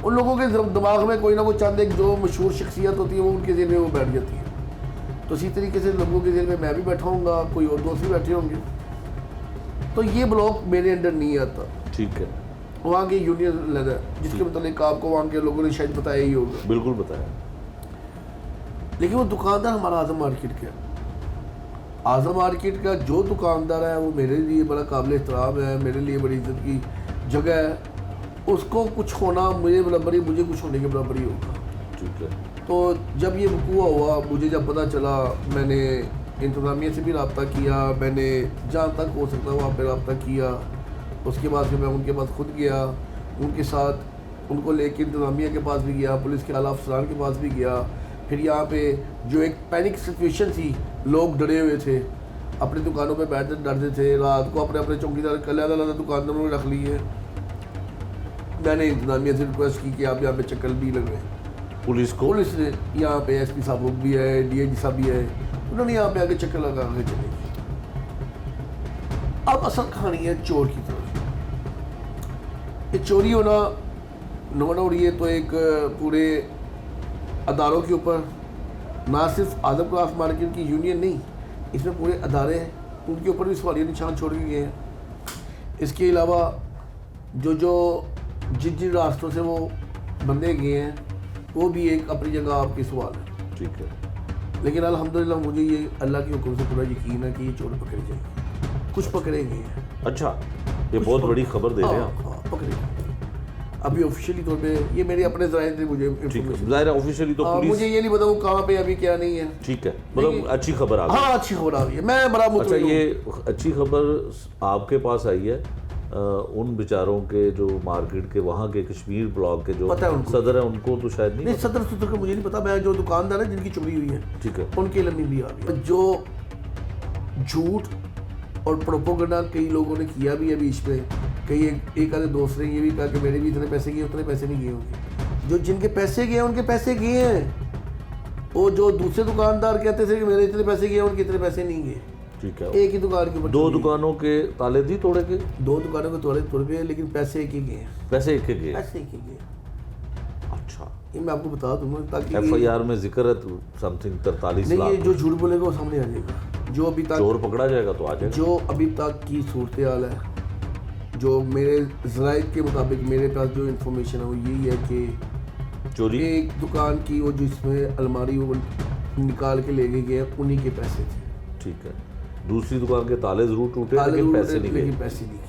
उन लोगों के दिमाग में कोई ना कोई चंद एक जो मशहूर शख्सियत होती है वो उनके जेल में वो बैठ जाती है। तो इसी तरीके से लोगों के जेल में मैं भी बैठा हूँगा, कोई और दोस्त भी बैठे होंगे। तो ये ब्लॉक मेरे अंडर नहीं आता, ठीक है, वहाँ की यूनियन अलग है, जिसके मतलब आपको वहाँ के लोगों ने शायद बताया ही होगा। बिल्कुल बताया। लेकिन वो दुकानदार हमारा आजम मार्केट का है। आजम मार्केट का जो दुकानदार है वो मेरे लिए बड़ा काबिल एहतराम है, मेरे लिए बड़ी इज्जत की जगह है। उसको कुछ होना मुझे बराबर ही, मुझे कुछ होने के बराबर ही होगा। ठीक है। तो जब ये वकूआ हुआ, मुझे जब पता चला, मैंने इंतज़ामिया से भी रब्ता किया, मैंने जहाँ तक हो सकता वहाँ पर रब्ता किया। उसके बाद फिर मैं उनके पास खुद गया, उनके साथ उनको लेके इंतज़ामिया के पास भी गया, पुलिस के आला अफसरान के पास भी गया। फिर यहाँ पे जो एक पैनिक सिचुएशन थी, लोग डरे हुए थे, अपनी दुकानों पे बैठते डरते थे, रात को अपने अपने चौकीदार अलग दुकानदारों ने रख लिए। मैंने इंतज़ामिया से रिक्वेस्ट की कि आप यहाँ पे चक्कर भी लग रहे हैं। पुलिस ने यहाँ पे एसपी साहब भी है, डीआईजी साहब भी है, उन्होंने यहाँ पे आके चक्कर लगा के चले गए। अब असल कहानी है चोर की तरफ। ये चोरी होना नो डाउट ये तो एक पूरे अदारों के ऊपर, ना सिर्फ आजम क्लास मार्केट की यूनियन नहीं, इसमें पूरे अदारे हैं, उनके ऊपर भी सवालिया निशान छोड़ के गए हैं। इसके अलावा जिन रास्तों से वो बंदे गए हैं वो भी एक अपनी जगह आपकी सवाल है। ठीक है। लेकिन अल्हम्दुलिल्लाह मुझे ये अल्लाह के हुक्म से पूरा यकीन है कि ये चोर पकड़े जाएंगे, कुछ पकड़े गए हैं। अच्छा, ये बहुत बड़ी खबर दे रहे हैं आप। हाँ, पकड़े गए अभी ऑफिशियली तौर पे, ये मेरे अपने ज़राए थे मुझे ठीक है, ज़ाहिर है ऑफिशियली तो पुलिस, मुझे ये नहीं पता वो कहाँ पे अभी क्या नहीं है। ठीक है, मतलब अच्छी खबर आ गई। हाँ, अच्छी खबर आ गई है, मैं बड़ा अच्छा, मुतमईन हूँ। ये अच्छी खबर आपके पास आई है उन बेचारों के जो मार्केट के वहाँ के कश्मीर ब्लॉक के जो पता है उनको। सदर है, उनको तो शायद नहीं, नहीं। सदर सुदर का मुझे नहीं पता, मैं जो दुकानदार है जिनकी चोरी हुई है, ठीक है, उनके लम्बी भी आ गई। जो झूठ और प्रोपोगंडा कई लोगों ने किया भी है बीच में, कई एक आधे दोस्त ने ये भी कहा कि मेरे भी इतने पैसे गए, उतने पैसे नहीं गए होंगे। जो जिनके पैसे गए उनके पैसे गए हैं। वो जो दूसरे दुकानदार कहते थे कि मेरे इतने पैसे गए, उनके इतने पैसे नहीं गए। ठीक है। एक ही दुकान के ऊपर 2 दुकानों के ताले दी तोड़े के, 2 दुकानों के तोड़ गए, लेकिन पैसे एक ही गए हैं। पैसे एक के गए। पैसे एक ही गए। अच्छा, ये मैं आपको बता दूंगा ताकि एफआईआर में जिक्र है समथिंग 43 नहीं, ये लाख। जो झूठ बोलेगा वो सामने आ जाएगा। जो अभी तक चोर पकड़ा जाएगा तो आ जाएगा। जो अभी तक की सूरत हाल है, जो मेरे ज़राए के मुताबिक मेरे पास जो इन्फॉर्मेशन है वो यही है कि चोरी एक दुकान की वो जिसमें अलमारी वो निकाल के ले गए उन्हीं के पैसे थे। ठीक है। दूसरी दुकान के ताले जरूर टूटे, ताले लेकिन जरूर पैसे नहीं लेकिन गए। पैसे नहीं गए।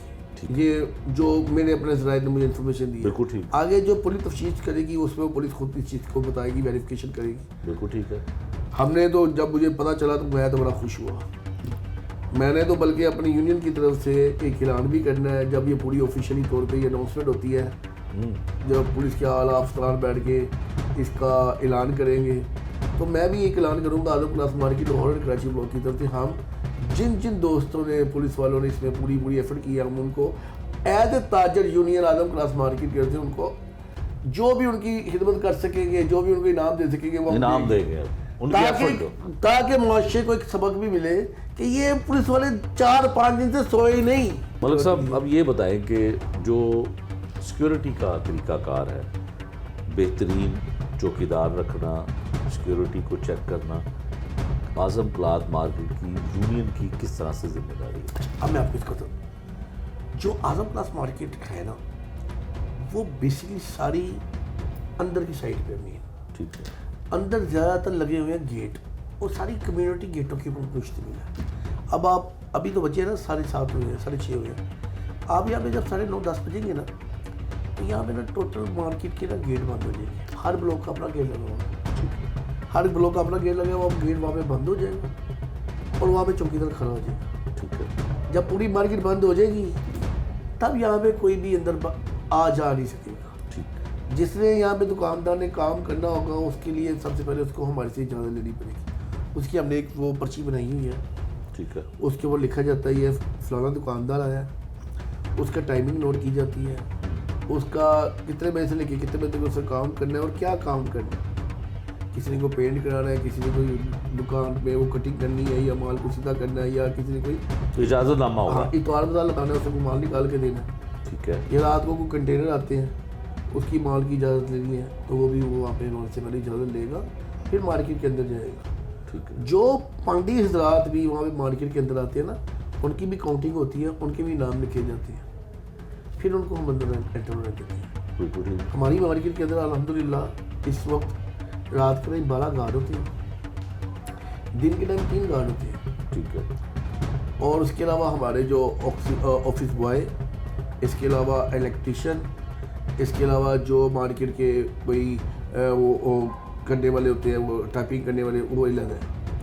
ये जो मेरे अपने ज़राए ने मुझे इन्फॉर्मेशन दी है। बिल्कुल ठीक। आगे जो पुलिस तफ्तीश करेगी उसमें पुलिस खुद इस चीज़ को बताएगी, वेरिफिकेशन करेगी। बिल्कुल ठीक है। हमने तो जब मुझे पता चला तो मैं तो बड़ा खुश हुआ। मैंने तो बल्कि अपनी यूनियन की तरफ से एक ऐलान भी करना है, जब ये पूरी ऑफिशियली तौर पे ये अनाउंसमेंट होती है, जब पुलिस के आला अफसरान बैठ के इसका ऐलान करेंगे, तो मैं भी एक ऐलान करूँगा आजम क्लास मार्केट लाहौर और कराची ब्लॉक की तरफ से। हम जिन दोस्तों ने, पुलिस वालों ने इसमें पूरी एफर्ट की है, हम उनको एज ए ताजर यूनियन आजम क्लास मार्केट करते हैं, उनको जो भी उनकी खिदमत कर सकेंगे, जो भी उनको इनाम दे सकेंगे वो इनाम देंगे उनकी एफर्ट को। ताकि मुआशरे को एक सबक भी मिले कि ये पुलिस वाले 4-5 दिन से सोए नहीं। मलिक साहब, अब ये बताएं कि जो सिक्योरिटी का तरीकाकार है, बेहतरीन चौकीदार रखना, सिक्योरिटी को चेक करना, आजम क्लाथ मार्केट की यूनियन की किस तरह से जिम्मेदारी है? अब मैं आपको इसको जो आजम क्लास मार्केट है ना, वो बेसिकली सारी अंदर की साइड पे नहीं है। ठीक है। अंदर ज़्यादातर लगे हुए हैं गेट, वो सारी कम्युनिटी गेटों के ऊपर मुश्तमिल है। अब आप अभी तो बचे ना 7:30 हुए हैं, 6:30 हुए हैं, आप यहाँ पे जब 9:30-10 बजेंगे ना तो यहाँ पे ना टोटल मार्केट के ना गेट बंद हो जाएंगे। हर ब्लॉक का अपना गेट लगा हुआ, हर ब्लॉक का अपना गेट लगा हुआ, गेट वहाँ पे बंद हो जाएगा और वहाँ पे चौकीदार खड़ा हो जाएगा। ठीक है, जब पूरी मार्केट बंद हो जाएगी तब यहाँ पे कोई भी अंदर आ जा नहीं सकेगा। ठीक, जिसने यहाँ पे दुकानदार ने काम करना होगा उसके लिए सबसे पहले उसको हमारे से इजाज़त लेनी पड़ेगी। उसकी हमने एक वो पर्ची बनाई हुई है। ठीक है, उसके ऊपर लिखा जाता है ये फलाना दुकानदार आया, उसका टाइमिंग नोट की जाती है, उसका कितने बजे से लेके कितने बजे तक उसका काम करना है और क्या काम करना है। किसी ने को पेंट कराना है, किसी ने कोई दुकान में वो कटिंग करनी है या माल को सीधा करना है, या किसी ने कोई इजाज़तनामा होगा। हाँ, इतवार बाजार लगाना है, उसको माल निकाल के देना है। ठीक है, या रात को कोई कंटेनर आते हैं उसकी माल की इजाज़त लेनी है तो वो भी वो वहाँ पे वहाँ से पहले इजाज़त लेगा, फिर मार्केट के अंदर जाएगा। ठीक है, जो पांडी हजरात भी वहाँ पे मार्केट के अंदर आते हैं ना, उनकी भी काउंटिंग होती है, उनके भी नाम लिखे जाते हैं, फिर उनको हम अंदर एंटर होने देते हैं। बिल्कुल, हमारी मार्केट के अंदर अल्हम्दुलिल्लाह इस वक्त रात के टाइम 12 गार्ड होते हैं, दिन के टाइम 3 गार्ड होते हैं। ठीक है, और उसके अलावा हमारे जो ऑफिस बॉय, इसके अलावा इलेक्ट्रिशियन, इसके अलावा जो मार्केट के कोई वो करने वाले होते हैं, वो टाइपिंग करने वाले, वो अलग है।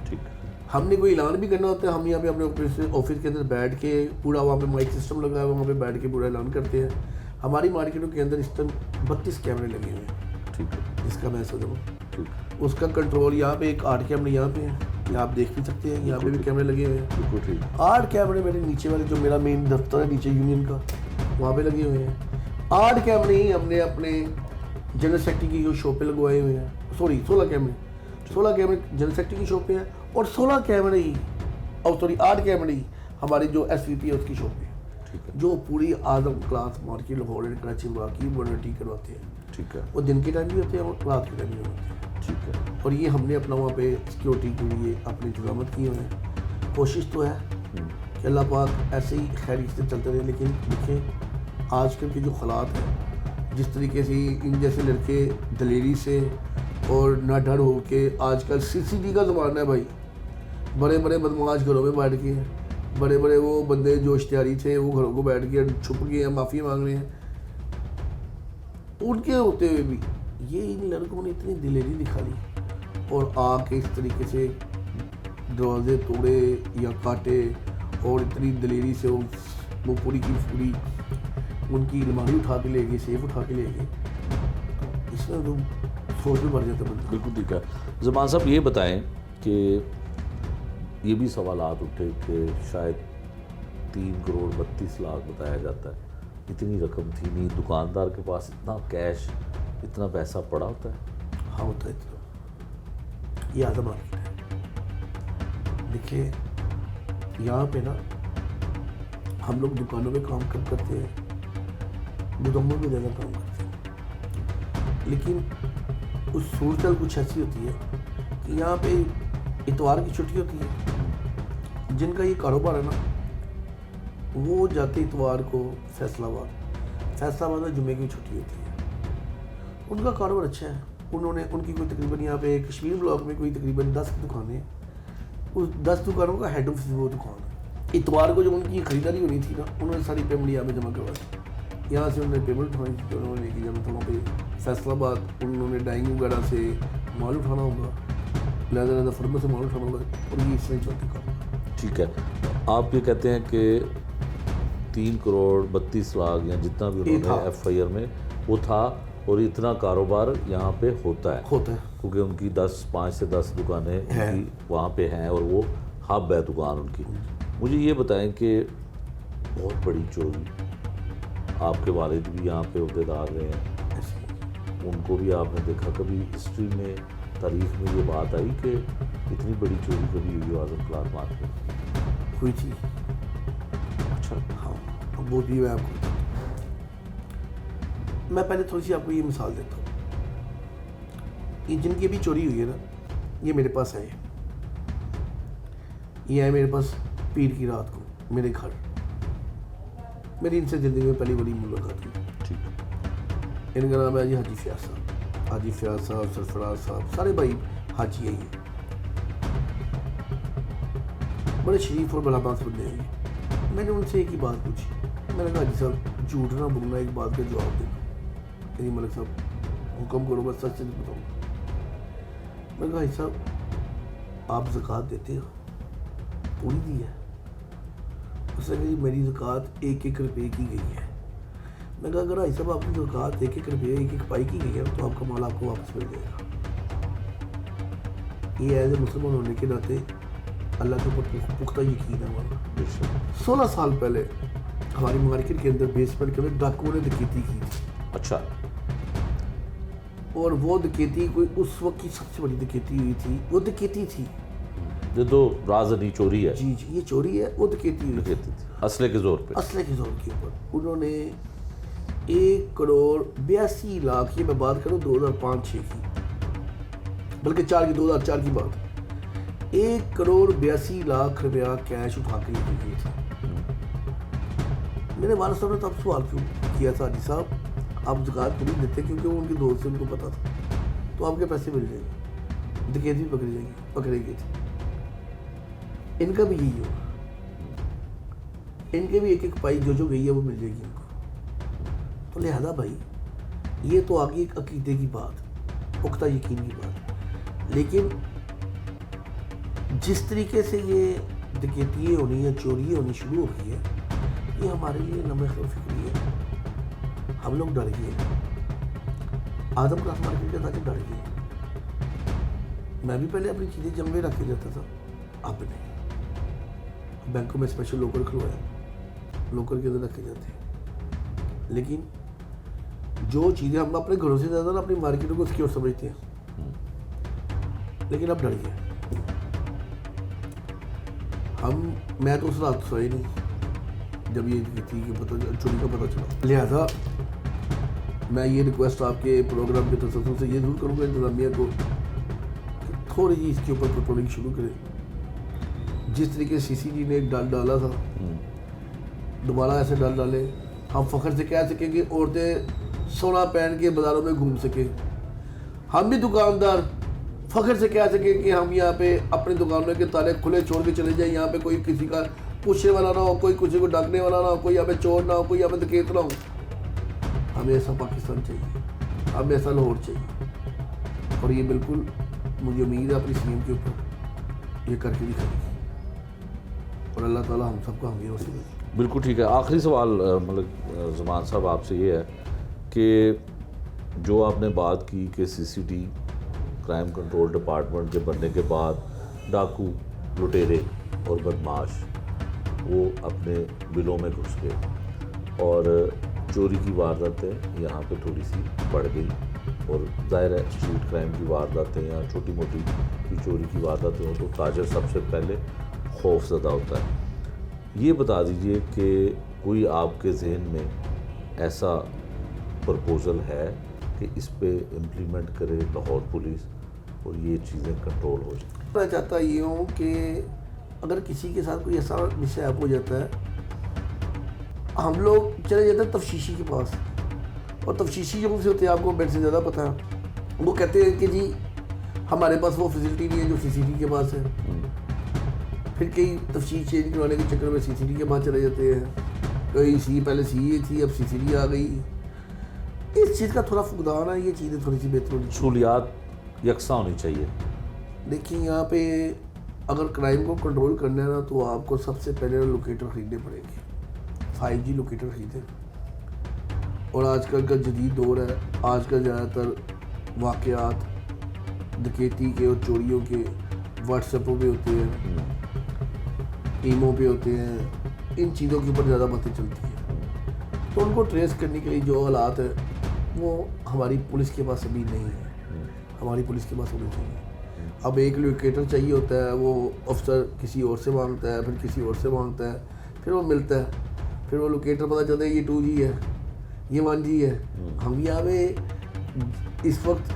ठीक, हमने कोई ऐलान भी करना होता है, हम यहाँ पे अपने ऑफिस के अंदर बैठ के पूरा वहाँ पे माइक सिस्टम लगा हुआ है, वहाँ पे बैठ के पूरा ऐलान करते हैं। हमारी मार्केटों के अंदर इस टाइम 32 कैमरे लगे हुए हैं। ठीक है, जिसका मैं सोचूँ ठीक, उसका कंट्रोल यहाँ पे एक 8 कैमरे यहाँ पे हैं, आप देख भी सकते हैं, यहाँ पे भी कैमरे लगे हुए हैं। बिल्कुल ठीक, 8 कैमरे मेरे नीचे वाले जो मेरा मेन दफ्तर है नीचे यूनियन का, वहाँ पे लगे हुए हैं। 8 कैमरे ही हमने अपने जनरल सेक्रेटरी की जो शो पे लगवाए हुए हैं, सॉरी 16 कैमरे जनरल सेक्रेटरी की शो पे हैं और 16 कैमरे ही, और सॉरी 8 कैमरे ही हमारी जो SVP है उसकी शो पे है, जो पूरी Azam cloth market Lahore and Karachi की मॉनिटरिंग करवाते हैं। ठीक है, वो दिन के टाइम भी होते हैं और रात के टाइम भी होते हैं। ठीक है, और ये हमने अपना वहाँ पे सिक्योरिटी के लिए अपने इंतजाम किए हुए हैं। कोशिश तो है कि अल्लाह पाक ऐसे ही खैरियत से चलते रहे, लेकिन देखें आजकल के जो हालात हैं, जिस तरीके से इन जैसे लड़के दलेरी से और ना डर हो के, आजकल CCTV का ज़माना है भाई, बड़े बड़े बदमाश घरों में बैठ के, बड़े बड़े वो बंदे जो इश्तिहारी थे वो घरों को बैठ के छुप गए हैं, माफ़ी मांग रहे हैं। उनके होते हुए भी ये इन लड़कों ने इतनी दिलेरी दिखा ली और आके इस तरीके से दरवाजे तोड़े या काटे और इतनी दिलेरी से वो पूरी की पूरी उनकी अलमारी उठा के ले गए, सेफ उठा के ले गए। इसमें तो सोच में बढ़ जाता बंदा। बिल्कुल ठीक है। ज़मान साहब ये बताएं कि ये भी सवालात उठे कि शायद 3 करोड़ 32 लाख बताया जाता है, इतनी रकम थी नहीं, दुकानदार के पास इतना कैश, इतना पैसा पड़ा होता है? हाँ होता है इतना, ये आदम मार्केट है। देखिए यहाँ पे ना हम लोग दुकानों में काम कम करते हैं, गोदामों में ज़्यादा काम करते हैं, लेकिन उस सूरत कुछ ऐसी होती है कि यहाँ पे इतवार की छुट्टी होती है, जिनका ये कारोबार है ना वो जाते इतवार को फैसलाबाद में जुमे की छुट्टी होती है, उनका कारोबार अच्छा है। उनकी कोई तकरीबन यहाँ पे कश्मीर ब्लॉक में कोई तकरीबन 10 दुकानें हैं, उस 10 दुकानों का हेड ऑफिस वो दुकान है। इतवार को जब उनकी खरीदारी होनी थी ना, उन्होंने सारी पेमेंट यहाँ पे जमा करवा दी, यहाँ से उन्होंने पेमेंट उठानी थी, उन्होंने लेके जाना था वहाँ पे फैसलाबाद, उन्होंने डाइंग वगैरह से माल उठाना होगा, लहदा फर्म से माल उठाना होगा, और ये इसमें चलते काम। ठीक है, आप ये कहते हैं कि 3 करोड़ 32 लाख या जितना भी उन्होंने FIR में वो था, और इतना कारोबार यहाँ पे होता है क्योंकि उनकी 5 से 10 दुकानें उनकी वहाँ पे हैं और वो हब है दुकान उनकी। मुझे ये बताएं कि बहुत बड़ी चोरी, आपके वालिद भी यहाँ पे अहदेदार रहे हैं, उनको भी आपने देखा, कभी हिस्ट्री में तारीख में ये बात आई कि इतनी बड़ी चोरी कभी हुई आजम क्लास मार्केट हुई थी? अच्छा हाँ, वो भी मैं आपको, मैं पहले थोड़ी सी आपको ये मिसाल देता हूँ। ये जिनकी अभी चोरी हुई है ना, ये मेरे पास आए, ये आए मेरे पास पीर की रात को मेरे घर, मेरी इनसे ज़िंदगी में पहली बड़ी मुलाकात हुई। ठीक, इनका नाम है जी हाजी फयाज साहब, सरफराज साहब, सारे भाई हाजी है ये। बड़े शरीफ और भलामास बंदे हैं। मैंने उनसे एक ही बात पूछी, मैंने कहा जी साहब झूठ ना बोलना, एक बात का जवाब देना। कहीं मलिक साहब हुक्म करो, मैं सच सच बताऊँगा। मैंने कहा साहब आप ज़कात देते हो? पूरी दी है। उसने कहा मेरी ज़कात 1-1 रुपये की गई है। मैं कहा अगर भाई साहब आपकी ज़कात 1-1 रुपये 1-1 पाई की गई है तो आपका माल आपको वापस मिल जाएगा। ये एज ए मुसलमान होने के नाते अल्लाह के ऊपर पुख्ता यकीन है हमारा। 16 साल पहले हमारी मार्केट के अंदर बेसमेंट के अंदर डाकुओं ने डकैती की थी। अच्छा। और वो डकैती कोई उस वक्त की सबसे बड़ी डकैती हुई थी। वो डकैती थी, ये तो राजनी चोरी है। जी जी ये चोरी है, वो डकैती हुई थी डकैती थी असले के जोर पे। असले के जोर के ऊपर उन्होंने 1,82,00,000, ये मैं बात करूँ 2005-06 की, बल्कि 2004 की बात, 1,82,00,000 रुपया कैश उठा के लेके गए थे। मेरे वालिद साहब ने तब सवाल क्यों किया था, जी साहब आप ज़कात तो नहीं देते, क्योंकि वो उनके दोस्त से उनको पता था, तो आपके पैसे मिल जाएंगे, डकैती पकड़े गए थे। इनका भी यही होगा, इनके भी 1-1 पाई जो गई है वो मिल जाएगी इनको। तो लिहाजा भाई ये तो आगे एक अकीदे की बात, पुख्ता यकीन की बात, लेकिन जिस तरीके से ये डकैती होनी है, चोरी होनी शुरू हो गई है, ये हमारे लिए लम्हे फिक्री है। हम लोग डर गए, आदम क्लास मार्केट के ताकि डर गए। मैं भी पहले अपनी चीज़ें जंगे रख के जाता था, अब नहीं। बैंकों में स्पेशल लॉकर खुलवाया, लॉकर के अंदर रखे जाते हैं। लेकिन जो चीज़ें हम अपने घरों से ज़्यादा ना अपनी मार्केटों को सिक्योर समझते हैं, लेकिन अब डर गए हम। मैं तो उस रात सोए नहीं जब ये थी कि चोरी का पता चला। लिहाजा मैं ये रिक्वेस्ट आपके प्रोग्राम के तसल्सल से ये ज़रूर करूँगा इंतज़ामिया को कि थोड़ी जी इसके ऊपर पेट्रोलिंग शुरू करें। जिस तरीके से CCD ने एक डाला था, दोबारा ऐसे डाले, हम फ़ख्र से कह सकेंगे औरतें सोना पहन के बाज़ारों में घूम सकें। हम भी दुकानदार फ़ख्र से कह सकें कि हम यहाँ पे अपनी दुकानों के ताले खुले छोड़ के चले जाएं, यहाँ पे कोई किसी का पूछने वाला ना हो, कोई किसी को डाकने वाला ना हो, कोई यहाँ पे चोर ना हो, कोई यहाँ पे डकैत ना हो। हमें ऐसा पाकिस्तान चाहिए, हमें ऐसा लाहौर चाहिए, और ये बिल्कुल मुझे उम्मीद है अपनी CM के ऊपर ये करके दिखाएगी, और अल्लाह ताला हम सबको हम ये नसीब करें। बिल्कुल ठीक है। आखिरी सवाल मतलब ज़मान साहब आपसे ये है कि जो आपने बात की कि CCD क्राइम कंट्रोल डिपार्टमेंट के बनने के बाद डाकू, लुटेरे और बदमाश वो अपने बिलों में घुस गए और चोरी की वारदातें यहाँ पे थोड़ी सी बढ़ गई, और ज़ाहिर है स्ट्रीट क्राइम की वारदातें या छोटी मोटी की चोरी की वारदातें हों तो ताजर सबसे पहले खौफज़दा होता है। ये बता दीजिए कि कोई आपके जहन में ऐसा प्रपोज़ल है कि इस पे इम्प्लीमेंट करे लाहौर पुलिस और ये चीज़ें कंट्रोल हो जाए? मैं चाहता ये हूँ कि अगर किसी के साथ कोई ऐसा मिसहैप हो जाता है, हम लोग चले जाते हैं तफ्तीशी के पास, और तफ्तीशी जो से होते हैं आपको मेरे से ज़्यादा पता है। वो कहते हैं कि जी हमारे पास वो फैसिलिटी नहीं है जो CCD के पास है। फिर कई तफ्तीश चेंज करवाने के चक्कर में CCD के पास चले जाते हैं, कई पहले CA थी अब CCD आ गई। इस चीज़ का थोड़ा फुकदान है, ये चीज़ें थोड़ी सी बेहतर होनी चाहिए, सहूलियात यकसा होनी चाहिए। देखिए यहाँ पे अगर क्राइम को कंट्रोल करना है ना, तो आपको सबसे पहले लोकेटर ख़रीदने पड़ेंगे। 5G लोकेटर ख़रीदें, और आजकल का जदीद दौर है, आजकल ज़्यादातर वाक़यात डकैती के और चोरियों के व्हाट्सएपों पे होते हैं, ईमो पे होते हैं, इन चीज़ों के ऊपर ज़्यादा बातें चलती हैं। तो उनको ट्रेस करने के लिए जो हालात है वो हमारी पुलिस के पास अभी नहीं है, हमारी पुलिस के पास होने चाहिए। अब एक लोकेटर चाहिए होता है, वो अफसर किसी और से मांगता है, फिर किसी और से मांगता है, फिर वो मिलता है, फिर वो लोकेटर पता चलता है ये 2G है, ये 1G है। हम यहाँ पे इस वक्त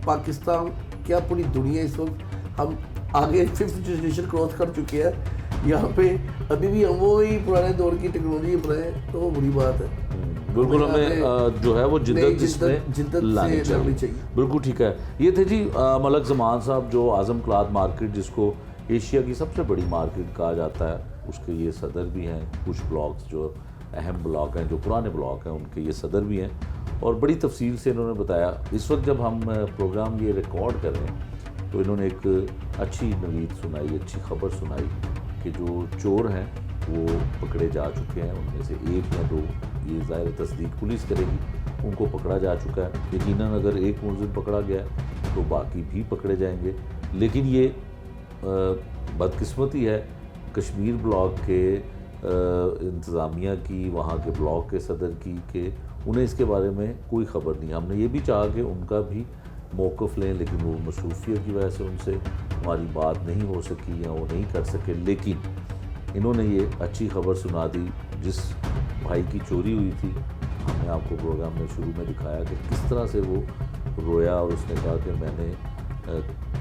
पाकिस्तान क्या पूरी दुनिया इस वक्त हम आगे 5th जनरेशन क्रॉस कर चुके हैं। यहाँ पे अभी भी हम वो ही पुराने दौर की टेक्नोलॉजी अपनाएं तो वो बुरी बात है। बिल्कुल, हमें जो है वो जिद्दत इसमें लानी चाहिए। बिल्कुल ठीक है। ये थे जी मलक ज़मान साहब, जो आज़म क्लॉथ मार्केट जिसको एशिया की सबसे बड़ी मार्केट कहा जाता है, उसके ये सदर भी हैं। कुछ ब्लॉक्स जो अहम ब्लॉक हैं, जो पुराने ब्लॉक हैं, उनके ये सदर भी हैं और बड़ी तफसील से इन्होंने बताया। इस वक्त जब हम प्रोग्राम ये रिकॉर्ड कर रहे हैं तो इन्होंने एक अच्छी नवीद सुनाई, अच्छी खबर सुनाई कि जो चोर हैं वो पकड़े जा चुके हैं। उनमें से 1 या 2, ये ज़ाहिर तस्दीक पुलिस करेगी, उनको पकड़ा जा चुका है। यकीनन अगर एक मुलजिम पकड़ा गया तो बाकी भी पकड़े जाएंगे। लेकिन ये बदकिस्मती है कश्मीर ब्लॉक के इंतज़ामिया की, वहाँ के ब्लॉक के सदर की, कि उन्हें इसके बारे में कोई ख़बर नहीं। हमने ये भी चाहा कि उनका भी मौक़िफ़ लें, लेकिन वो मसरूफ़ियत की वजह से उनसे हमारी बात नहीं हो सकी या वो नहीं कर सके। लेकिन इन्होंने ये अच्छी खबर सुना दी। जिस भाई की चोरी हुई थी, हमने आपको प्रोग्राम में शुरू में दिखाया कि किस तरह से वो रोया और उसने कहा कि मैंने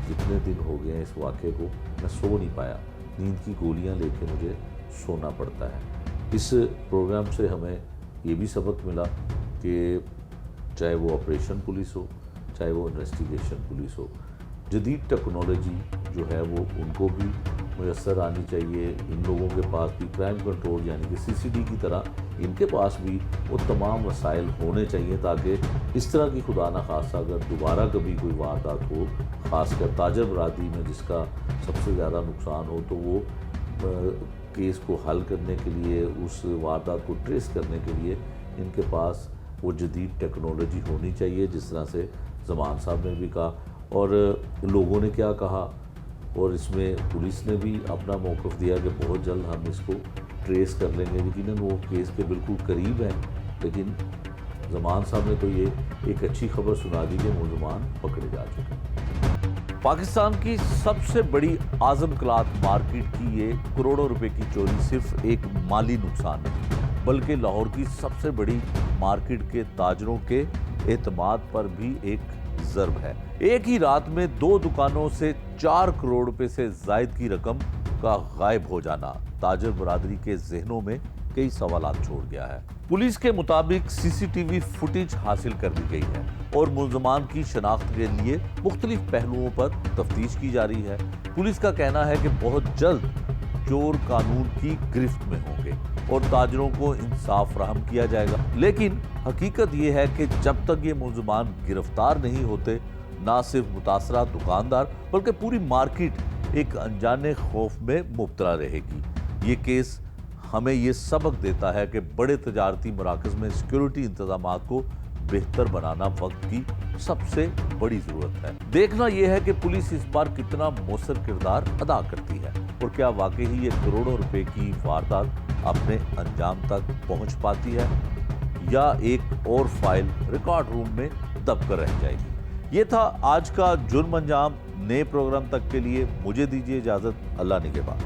कितने दिन हो गए हैं इस वाक़े को, मैं सो नहीं पाया, नींद की गोलियां लेके मुझे सोना पड़ता है। इस प्रोग्राम से हमें ये भी सबक मिला कि चाहे वो ऑपरेशन पुलिस हो, चाहे वो इन्वेस्टिगेशन पुलिस हो, जदीद टेक्नोलॉजी जो है वो उनको भी मुयस्सर आनी चाहिए। इन लोगों के पास भी क्राइम कंट्रोल यानी कि CCD की तरह इनके पास भी वो तमाम वसाइल होने चाहिए ताकि इस तरह की खुदा न खासा अगर दोबारा कभी कोई वारदात हो, ख़ासकर ताजर बरादरी में जिसका सबसे ज़्यादा नुकसान हो, तो वो केस को हल करने के लिए, उस वारदात को ट्रेस करने के लिए इनके पास वो जदीद टेक्नोलॉजी होनी चाहिए। जिस तरह से ज़मान साहब ने भी कहा और लोगों ने क्या कहा, और इसमें पुलिस ने भी अपना मौक़िफ़ दिया कि बहुत जल्द हम इसको ट्रेस कर लेंगे। यकीनन वो केस के बिल्कुल करीब हैं, लेकिन ज़मान साहब ने तो ये एक अच्छी खबर सुना दी कि मुलज़मान पकड़े जा चुके हैं। पाकिस्तान की सबसे बड़ी आज़म क्लॉथ मार्केट की ये करोड़ों रुपए की चोरी सिर्फ एक माली नुकसान नहीं, बल्कि लाहौर की सबसे बड़ी मार्केट के ताजरों के एतमाद पर भी एक ज़र्ब है। एक ही रात में 2 दुकानों से 4 करोड़ रुपए से ज़ायद की रकम का गायब हो जाना ताजर बरादरी के जहनों में कई सवालात छोड़ गया है। पुलिस के मुताबिक CCTV फुटेज हासिल कर ली गई है और मुल्ज़मान की शनाख्त के लिए मुख्तलिफ पहलुओं पर तफ्तीश की जा रही है। पुलिस का कहना है कि बहुत जल्द चोर कानून की गिरफ्त में होंगे और ताजरों को इंसाफ फराहम किया जाएगा। लेकिन हकीकत यह है कि जब तक ये मुल्ज़मान गिरफ्तार नहीं होते, ना सिर्फ मुतासरा दुकानदार बल्कि पूरी मार्केट एक अनजाने खौफ में मुब्तला रहेगी। ये केस हमें ये सबक देता है कि बड़े तजारती मराकज़ में सिक्योरिटी इंतजामात को बेहतर बनाना वक्त की सबसे बड़ी ज़रूरत है। देखना यह है कि पुलिस इस बार कितना मौसर किरदार अदा करती है और क्या वाकई ही ये करोड़ों रुपए की वारदात अपने अंजाम तक पहुंच पाती है या एक और फाइल रिकॉर्ड रूम में दब कर रह जाएगी। ये था आज का जुर्म अंजाम। नए प्रोग्राम तक के लिए मुझे दीजिए इजाज़त। अल्लाह निगहबान।